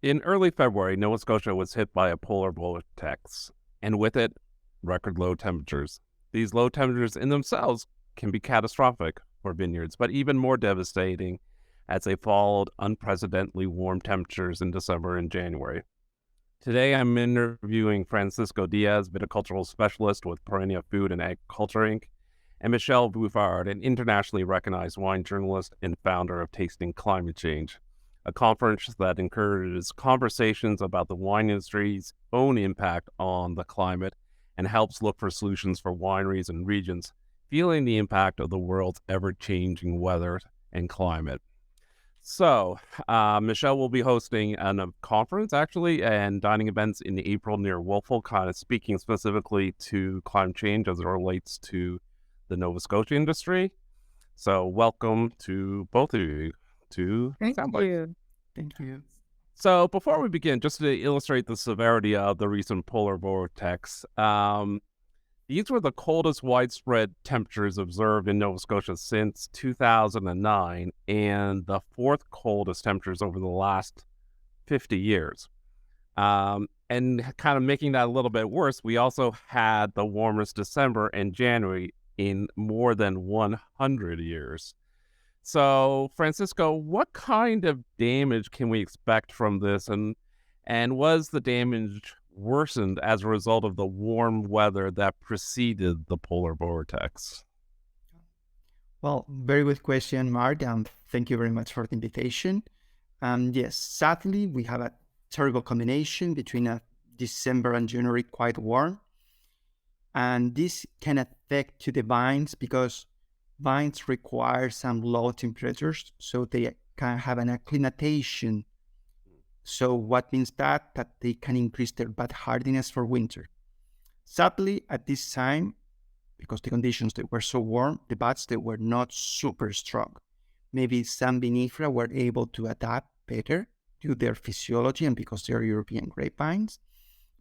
In early February, Nova Scotia was hit by a polar vortex, and with it, record low temperatures. These low temperatures in themselves can be catastrophic for vineyards, but even more devastating as they followed unprecedentedly warm temperatures in December and January. Today, I'm interviewing Francisco Diez, viticultural specialist with Perennia Food and Agriculture Inc., and Michelle Bouffard, an internationally recognized wine journalist and founder of Tasting Climate Change, a conference that encourages conversations about the wine industry's own impact on the climate and helps look for solutions for wineries and regions feeling the impact of the world's ever-changing weather and climate. So, Michelle will be hosting a conference, actually, and dining events in April near Wolfville, kind of speaking specifically to climate change as it relates to the Nova Scotia industry. So, welcome to both of you to Thank SaltWire. you. Thank you. So, before we begin, just to illustrate the severity of the recent polar vortex, these were the coldest widespread temperatures observed in Nova Scotia since 2009 and the fourth coldest temperatures over the last 50 years. And kind of making that a little bit worse, we also had the warmest December and January in more than 100 years. So, Francisco, what kind of damage can we expect from this? And was the damage worsened as a result of the warm weather that preceded the polar vortex? Well, very good question, Mark, and thank you very much for the invitation. Yes, sadly, we have a terrible combination between December and January, quite warm. And this can affect to the vines because vines require some low temperatures, so they can have an acclimatization. So what means that they can increase their bud hardiness for winter. Sadly, at this time, because the conditions they were so warm, the buds they were not super strong. Maybe some vinifera were able to adapt better to their physiology and because they're European grapevines.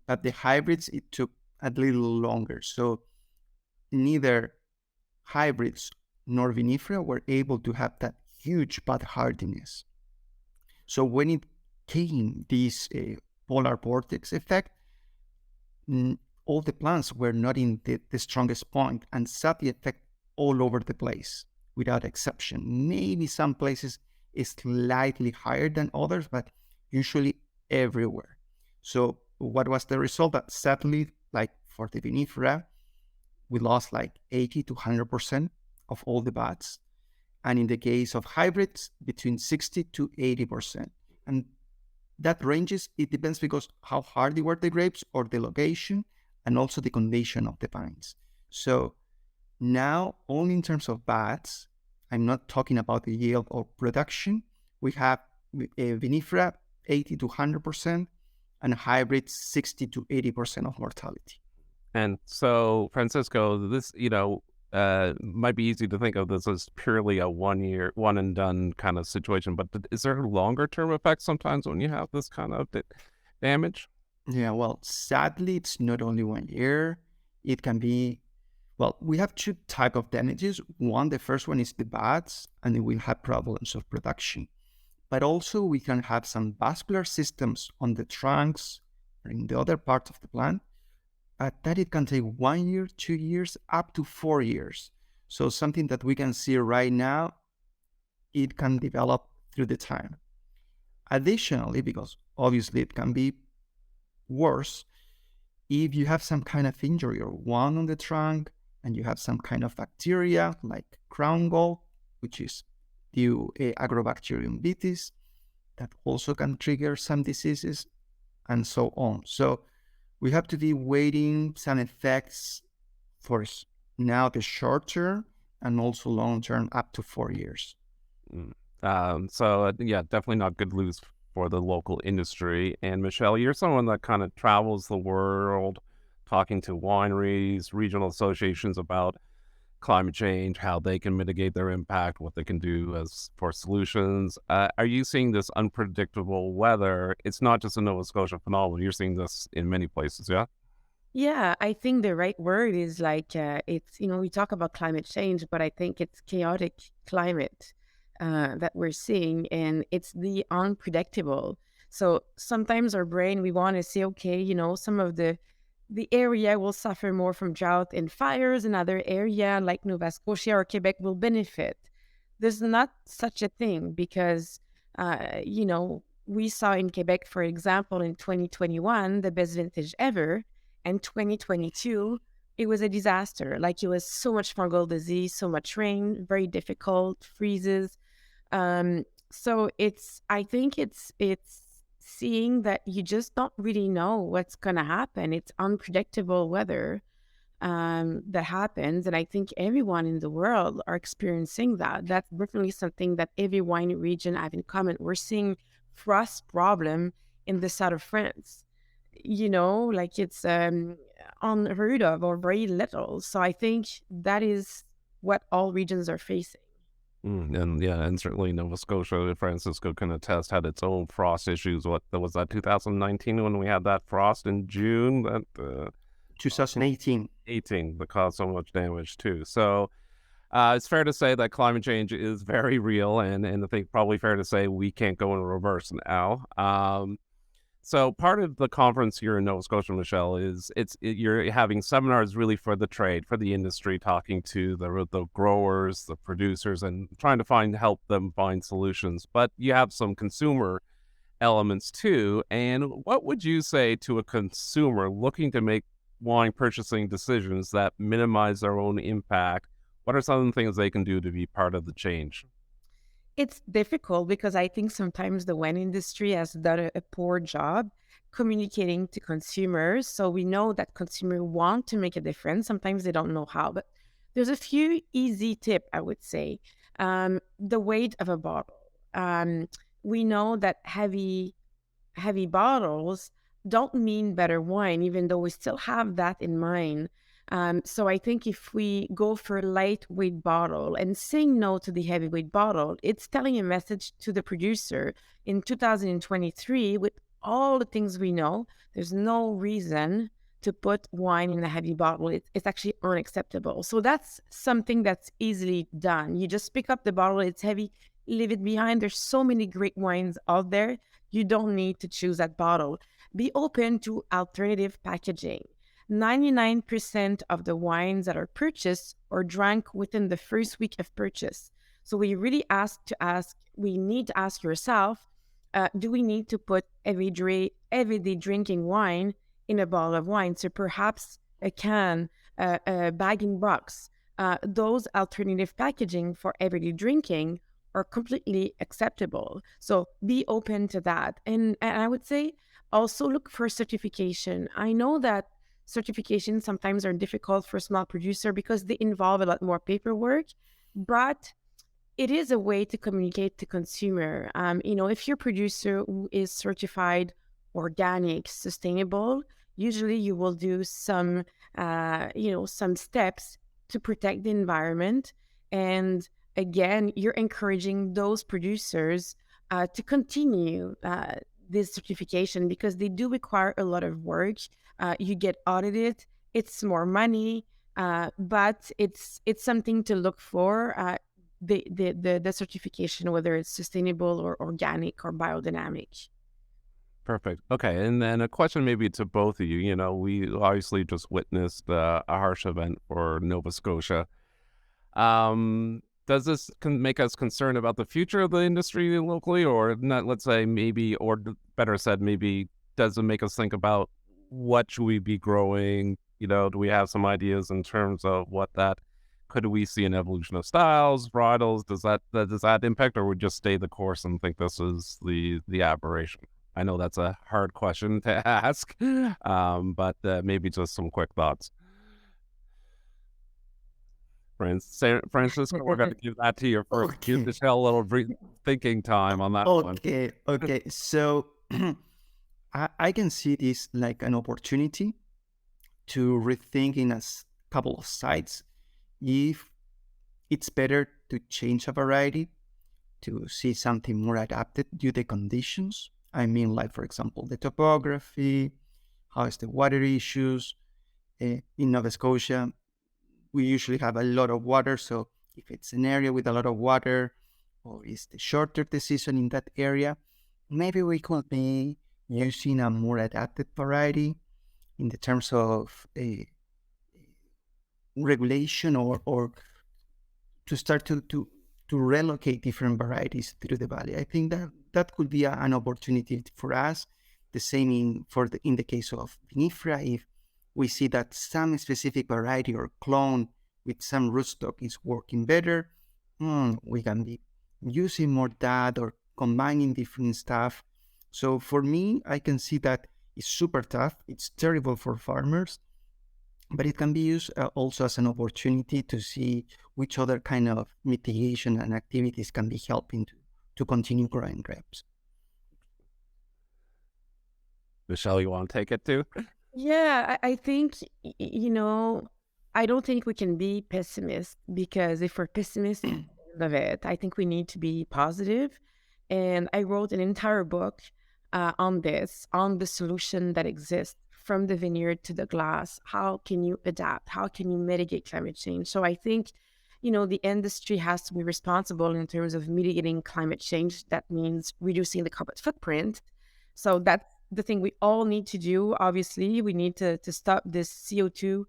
But the hybrids, it took a little longer. So neither hybrids nor vinifera were able to have that huge bud hardiness. So when it came this polar vortex effect, all the plants were not in the strongest point and sadly affect all over the place without exception. Maybe some places is slightly higher than others, but usually everywhere. So what was the result? That sadly, like for the vinifera, we lost like 80 to 100% of all the buds. And in the case of hybrids, between 60 to 80%. And that ranges, it depends because how hardy were the grapes or the location and also the condition of the vines. So now, only in terms of buds, I'm not talking about the yield or production, we have vinifera 80 to 100% and hybrids 60 to 80% of mortality. And so, Francisco, this, might be easy to think of this as purely a one and done kind of situation, but is there longer term effects sometimes when you have this kind of damage? Yeah, well, sadly, it's not only 1 year. It can be, well, we have two types of damages. One, the first one is the buds, and it will have problems of production. But also we can have some vascular systems on the trunks or in the other parts of the plant. That it can take 1 year, 2 years, up to 4 years. So something that we can see right now, it can develop through the time. Additionally, because obviously it can be worse, if you have some kind of injury or wound on the trunk and you have some kind of bacteria like crown gall, which is due Agrobacterium vitis, that also can trigger some diseases and so on. So we have to be waiting some effects for now the short term and also long term up to 4 years. So definitely not good news for the local industry. And Michelle, you're someone that kind of travels the world talking to wineries, regional associations about climate change, how they can mitigate their impact, what they can do as for solutions. Are you seeing this unpredictable weather? It's not just a Nova Scotia phenomenon. You're seeing this in many places, yeah? Yeah, I think the right word is like, it's, we talk about climate change, but I think it's chaotic climate that we're seeing, and it's the unpredictable. So sometimes our brain, we want to say, okay, some of the area will suffer more from drought and fires. Another area like Nova Scotia or Quebec will benefit. There's not such a thing because, we saw in Quebec, for example, in 2021, the best vintage ever. And 2022, it was a disaster. Like it was so much fungal disease, so much rain, very difficult, freezes. So I think it's seeing that you just don't really know what's going to happen. It's unpredictable weather that happens. And I think everyone in the world are experiencing that. That's definitely something that every wine region have in common. We're seeing frost problem in the south of France, like it's unheard of or very little. So I think that is what all regions are facing. And certainly Nova Scotia, Francisco can attest, had its own frost issues. What was that, 2019 when we had that frost in June? That 2018. 18 that caused so much damage too. So it's fair to say that climate change is very real, and I think probably fair to say we can't go in reverse now. So part of the conference here in Nova Scotia, Michelle, is you're having seminars really for the trade, for the industry, talking to the growers, the producers, and trying to help them find solutions. But you have some consumer elements too. And what would you say to a consumer looking to make wine purchasing decisions that minimize their own impact? What are some of the things they can do to be part of the change? It's difficult because I think sometimes the wine industry has done a poor job communicating to consumers. So we know that consumers want to make a difference. Sometimes they don't know how, but there's a few easy tips, I would say. The weight of a bottle. We know that heavy bottles don't mean better wine, even though we still have that in mind. So I think if we go for a lightweight bottle and saying no to the heavyweight bottle, it's telling a message to the producer in 2023 with all the things we know. There's no reason to put wine in a heavy bottle. It's actually unacceptable. So that's something that's easily done. You just pick up the bottle, it's heavy, leave it behind. There's so many great wines out there. You don't need to choose that bottle. Be open to alternative packaging. 99% of the wines that are purchased are drank within the first week of purchase. So we really we need to ask yourself, do we need to put everyday drinking wine in a bottle of wine? So perhaps a can, a bag-in-box. Those alternative packaging for everyday drinking are completely acceptable. So be open to that. And I would say also look for certification. I know that certifications sometimes are difficult for small producer because they involve a lot more paperwork, but it is a way to communicate to consumer. If your producer who is certified organic, sustainable, usually you will do some steps to protect the environment. And again, you're encouraging those producers to continue this certification because they do require a lot of work. You get audited. It's more money, but it's something to look for. The certification, whether it's sustainable or organic or biodynamic. Perfect. Okay, and then a question maybe to both of you. We obviously just witnessed a harsh event for Nova Scotia. Does this make us concerned about the future of the industry locally, or not? Let's say maybe, or better said, maybe does it make us think about what should we be growing? Do we have some ideas in terms of what that could we see an evolution of styles, varietals? Does that impact, or would just stay the course and think this is the aberration? I know that's a hard question to ask, but maybe just some quick thoughts. Francisco, we're going to give that to you first. Okay. Give Michelle a little thinking time on that one. Okay. So I can see this like an opportunity to rethink in a couple of sides. If it's better to change a variety, to see something more adapted due to conditions. I mean, like, for example, the topography, how is the water issues. In Nova Scotia, we usually have a lot of water. So if it's an area with a lot of water, or is the shorter the season in that area, maybe we could be using a more adapted variety in the terms of a regulation or to start to relocate different varieties through the valley. I think that could be an opportunity for us. The same in the case of vinifera, if we see that some specific variety or clone with some rootstock is working better, we can be using more that or combining different stuff. So for me, I can see that it's super tough. It's terrible for farmers, but it can be used also as an opportunity to see which other kind of mitigation and activities can be helping to continue growing grapes. Michelle, you want to take it too? Yeah, I think, I don't think we can be pessimist, because if we're pessimistic of it, I think we need to be positive. And I wrote an entire book on this, on the solution that exists from the vineyard to the glass. How can you adapt? How can you mitigate climate change? So I think, the industry has to be responsible in terms of mitigating climate change. That means reducing the carbon footprint. So that's the thing we all need to do. Obviously, we need to stop this CO2,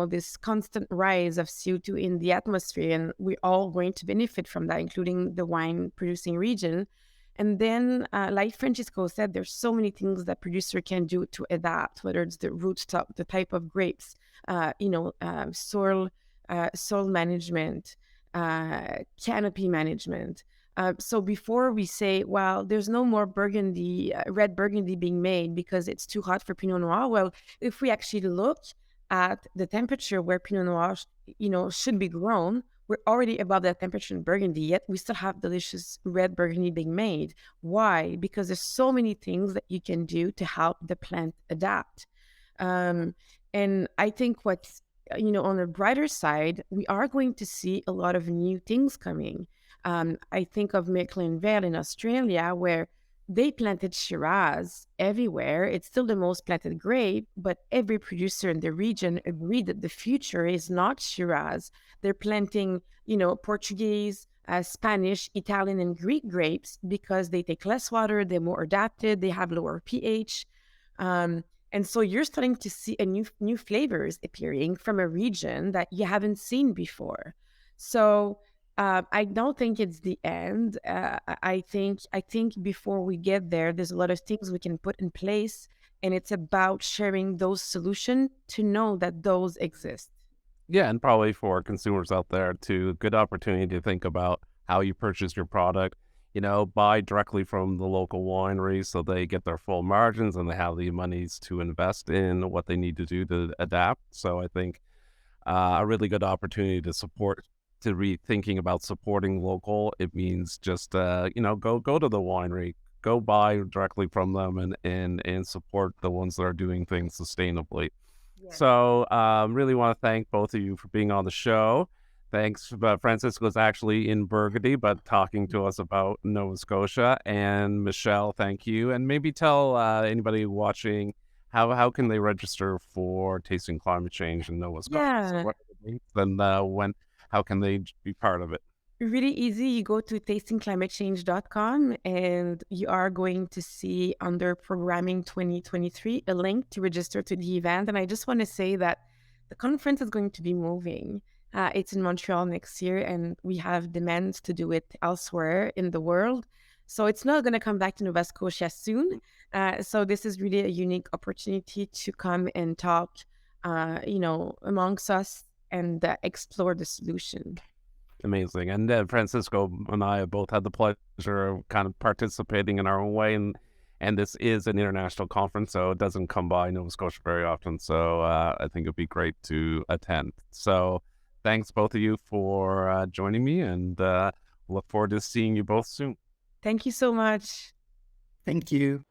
this constant rise of CO2 in the atmosphere. And we're all going to benefit from that, including the wine producing region. And then, like Francisco said, there's so many things that producer can do to adapt, whether it's the rootstock, the type of grapes, soil management, canopy management. So before we say, well, there's no more red Burgundy being made because it's too hot for Pinot Noir. Well, if we actually look at the temperature where Pinot Noir, should be grown, we're already above that temperature in Burgundy, yet we still have delicious red Burgundy being made. Why? Because there's so many things that you can do to help the plant adapt. And I think what's, on the brighter side, we are going to see a lot of new things coming. I think of Maitland Vale in Australia, where they planted Shiraz everywhere. It's still the most planted grape, but every producer in the region agreed that the future is not Shiraz. They're planting, Portuguese, Spanish, Italian, and Greek grapes because they take less water, they're more adapted, they have lower pH. And so you're starting to see a new flavors appearing from a region that you haven't seen before. So I don't think it's the end. I think before we get there, there's a lot of things we can put in place, and it's about sharing those solutions to know that those exist. Yeah, and probably for consumers out there too, good opportunity to think about how you purchase your product. Buy directly from the local winery so they get their full margins and they have the monies to invest in what they need to do to adapt. So I think a really good opportunity to rethinking about supporting local. It means just go to the winery, go buy directly from them, and support the ones that are doing things sustainably. Yeah. So really want to thank both of you for being on the show. Thanks. Francisco's actually in Burgundy, but talking to us about Nova Scotia. And Michelle, thank you. And maybe tell anybody watching how can they register for Tasting Climate Change in Nova Scotia? Yeah. So what are the dates and how can they be part of it? Really easy. You go to tastingclimatechange.com and you are going to see under Programming 2023 a link to register to the event. And I just want to say that the conference is going to be moving. It's in Montreal next year, and we have demands to do it elsewhere in the world. So it's not going to come back to Nova Scotia soon. So this is really a unique opportunity to come and talk, amongst us and explore the solution. Amazing. And Francisco and I have both had the pleasure of kind of participating in our own way. And this is an international conference, so it doesn't come by Nova Scotia very often. So I think it'd be great to attend. So thanks both of you for joining me, and look forward to seeing you both soon. Thank you so much. Thank you.